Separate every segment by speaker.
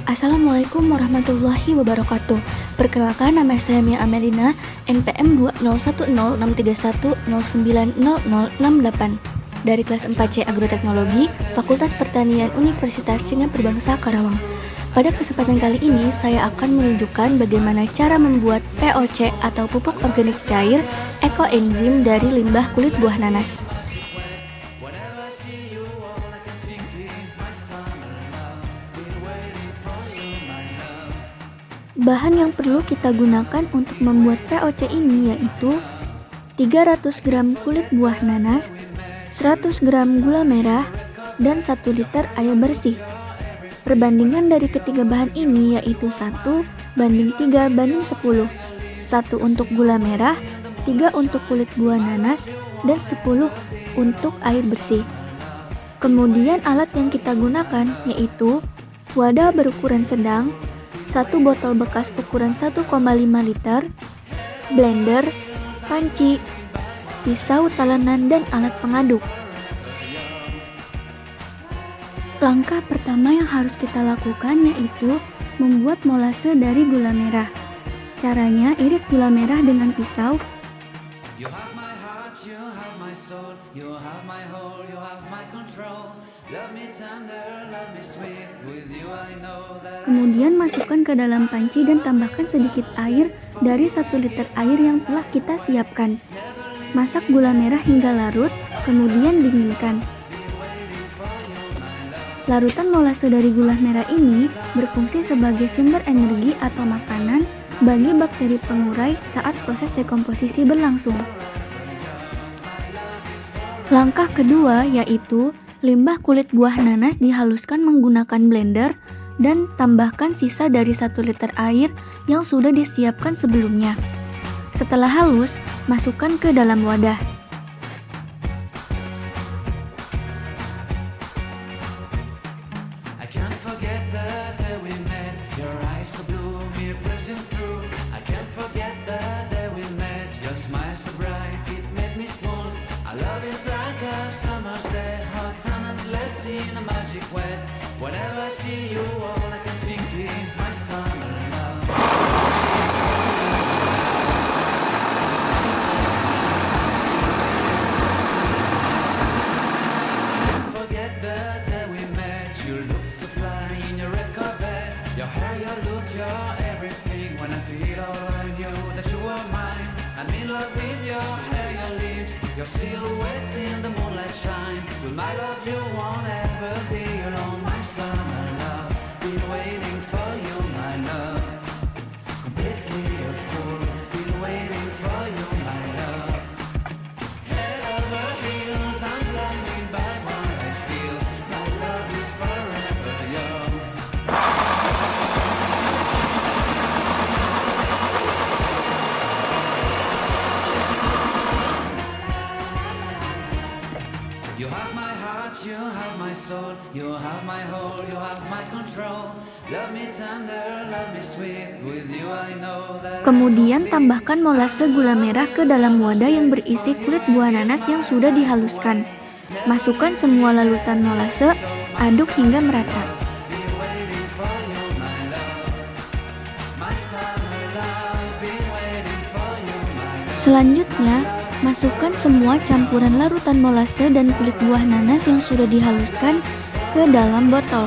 Speaker 1: Assalamualaikum warahmatullahi wabarakatuh. Perkenalkan, nama saya Mia Amelina, NPM 2010631090068 dari kelas 4C Agroteknologi, Fakultas Pertanian Universitas Sina Perbangsa Karawang. Pada kesempatan kali ini, saya akan menunjukkan bagaimana cara membuat POC atau pupuk organik cair ekoenzim dari limbah kulit buah nanas. Bahan yang perlu kita gunakan untuk membuat POC ini yaitu 300 gram kulit buah nanas, 100 gram gula merah, dan 1 liter air bersih. Perbandingan dari ketiga bahan ini yaitu 1:3:10. 1 untuk gula merah, 3 untuk kulit buah nanas, dan 10 untuk air bersih. Kemudian alat yang kita gunakan yaitu wadah berukuran sedang, 1 botol bekas ukuran 1,5 liter, blender, panci, pisau talenan, dan alat pengaduk. Langkah pertama yang harus kita lakukan yaitu membuat molase dari gula merah. Caranya, iris gula merah dengan pisau. Kemudian masukkan ke dalam panci dan tambahkan sedikit air dari 1 liter air yang telah kita siapkan. Masak gula merah hingga larut, kemudian dinginkan. Larutan molase dari gula merah ini berfungsi sebagai sumber energi atau makanan bagi bakteri pengurai saat proses dekomposisi berlangsung. Langkah kedua yaitu limbah kulit buah nanas dihaluskan menggunakan blender dan tambahkan sisa dari 1 liter air yang sudah disiapkan sebelumnya. Setelah halus, masukkan ke dalam wadah.
Speaker 2: Whenever I see you, all I can think is my summer love. Forget the day we met. You look so fly in your red Corvette. Your hair, your look, your everything. When I see it all, I knew that you were mine. I'm in love with your hair, your lips, your silhouette in the moonlight shine. With my love, you won't ever be alone, my summer love. Been waiting for you, my love. Completely a fool. Been waiting for you, my love. Head over heels, I'm blinded by what I feel. My love is forever yours. You have my heart, you have my soul, you have my whole, you have my control. Love me tender, love me sweet, with you I know that.
Speaker 1: Kemudian tambahkan molase gula merah ke dalam wadah yang berisi kulit buah nanas yang sudah dihaluskan. Masukkan semua larutan molase, aduk hingga merata. Selanjutnya, masukkan semua campuran larutan molase dan kulit buah nanas yang sudah dihaluskan ke dalam botol.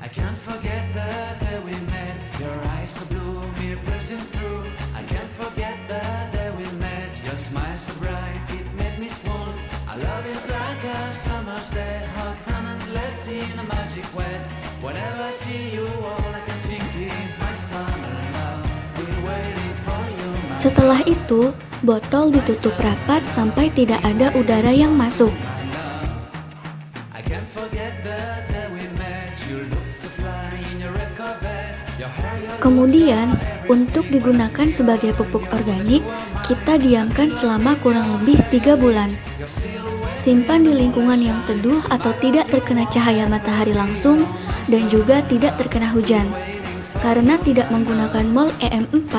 Speaker 2: I can't forget the day we met. Your eyes so blue, me pressing through. I can't forget the day we met. Your smile so bright, it made me swoon. Our love is like a summer's day, hot and endless in a magic way. Whenever I see you, all I can think is my summer love. Been waiting for you, my
Speaker 1: Setelah itu, botol ditutup rapat sampai tidak ada udara yang masuk.
Speaker 2: I can't forget the day we met. You look so fly in your red Corvette. Your hair, your
Speaker 1: Kemudian, Untuk digunakan sebagai pupuk organik, kita diamkan selama kurang lebih 3 bulan. Simpan di lingkungan yang teduh atau tidak terkena cahaya matahari langsung dan juga tidak terkena hujan. Karena tidak menggunakan mol EM4,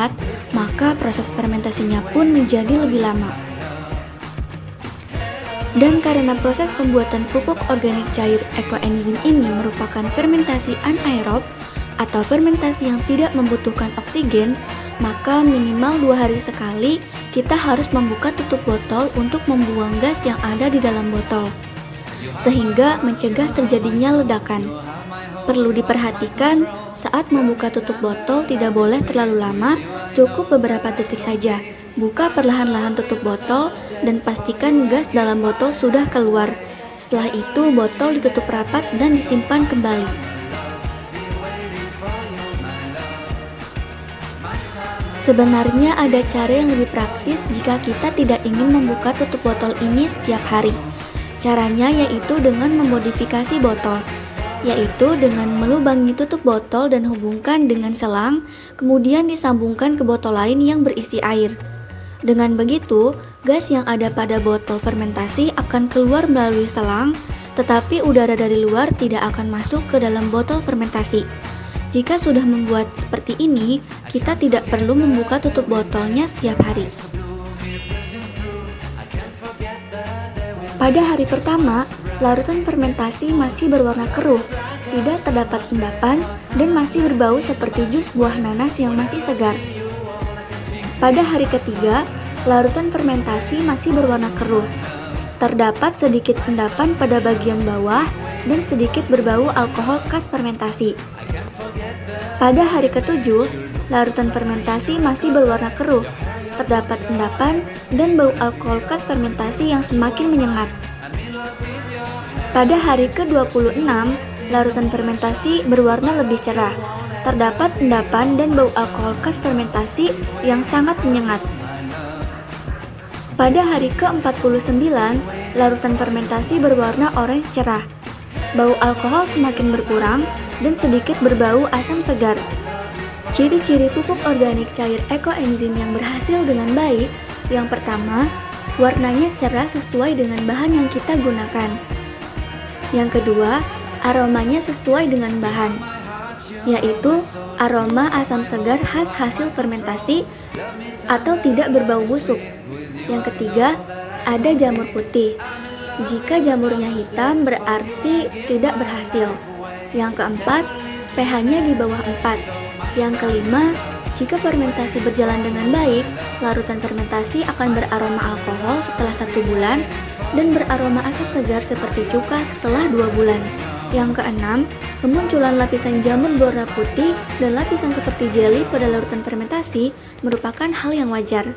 Speaker 1: maka proses fermentasinya pun menjadi lebih lama. Dan karena proses pembuatan pupuk organik cair ekoenzim ini merupakan fermentasi anaerob atau fermentasi yang tidak membutuhkan oksigen, maka minimal 2 hari sekali kita harus membuka tutup botol untuk membuang gas yang ada di dalam botol, sehingga mencegah terjadinya ledakan. Perlu diperhatikan, saat membuka tutup botol tidak boleh terlalu lama, cukup beberapa detik saja. Buka perlahan-lahan tutup botol dan pastikan gas dalam botol sudah keluar. Setelah itu, botol ditutup rapat dan disimpan kembali. Sebenarnya ada cara yang lebih praktis jika kita tidak ingin membuka tutup botol ini setiap hari. Caranya yaitu dengan memodifikasi botol, yaitu dengan melubangi tutup botol dan hubungkan dengan selang, kemudian disambungkan ke botol lain yang berisi air. Dengan begitu, gas yang ada pada botol fermentasi akan keluar melalui selang, tetapi udara dari luar tidak akan masuk ke dalam botol fermentasi. Jika sudah membuat seperti ini, kita tidak perlu membuka tutup botolnya setiap hari. Pada hari pertama, larutan fermentasi masih berwarna keruh, tidak terdapat endapan, dan masih berbau seperti jus buah nanas yang masih segar. Pada hari ketiga, larutan fermentasi masih berwarna keruh. Terdapat sedikit endapan pada bagian bawah dan sedikit berbau alkohol khas fermentasi. Pada hari ketujuh, larutan fermentasi masih berwarna keruh. Terdapat endapan dan bau alkohol khas fermentasi yang semakin menyengat. Pada hari ke-26, larutan fermentasi berwarna lebih cerah. Terdapat endapan dan bau alkohol khas fermentasi yang sangat menyengat. Pada hari ke-49, larutan fermentasi berwarna oranye cerah. Bau alkohol semakin berkurang dan sedikit berbau asam segar. Ciri-ciri pupuk organik cair ekoenzim yang berhasil dengan baik, yang pertama, warnanya cerah sesuai dengan bahan yang kita gunakan. Yang kedua, aromanya sesuai dengan bahan, yaitu aroma asam segar khas hasil fermentasi atau tidak berbau busuk. Yang ketiga, ada jamur putih. Jika jamurnya hitam berarti tidak berhasil. Yang keempat, pH-nya di bawah 4. Yang kelima, jika fermentasi berjalan dengan baik, larutan fermentasi akan beraroma alkohol setelah 1 bulan dan beraroma asam segar seperti cuka setelah 2 bulan. Yang keenam, kemunculan lapisan jamur berwarna putih dan lapisan seperti jeli pada larutan fermentasi merupakan hal yang wajar.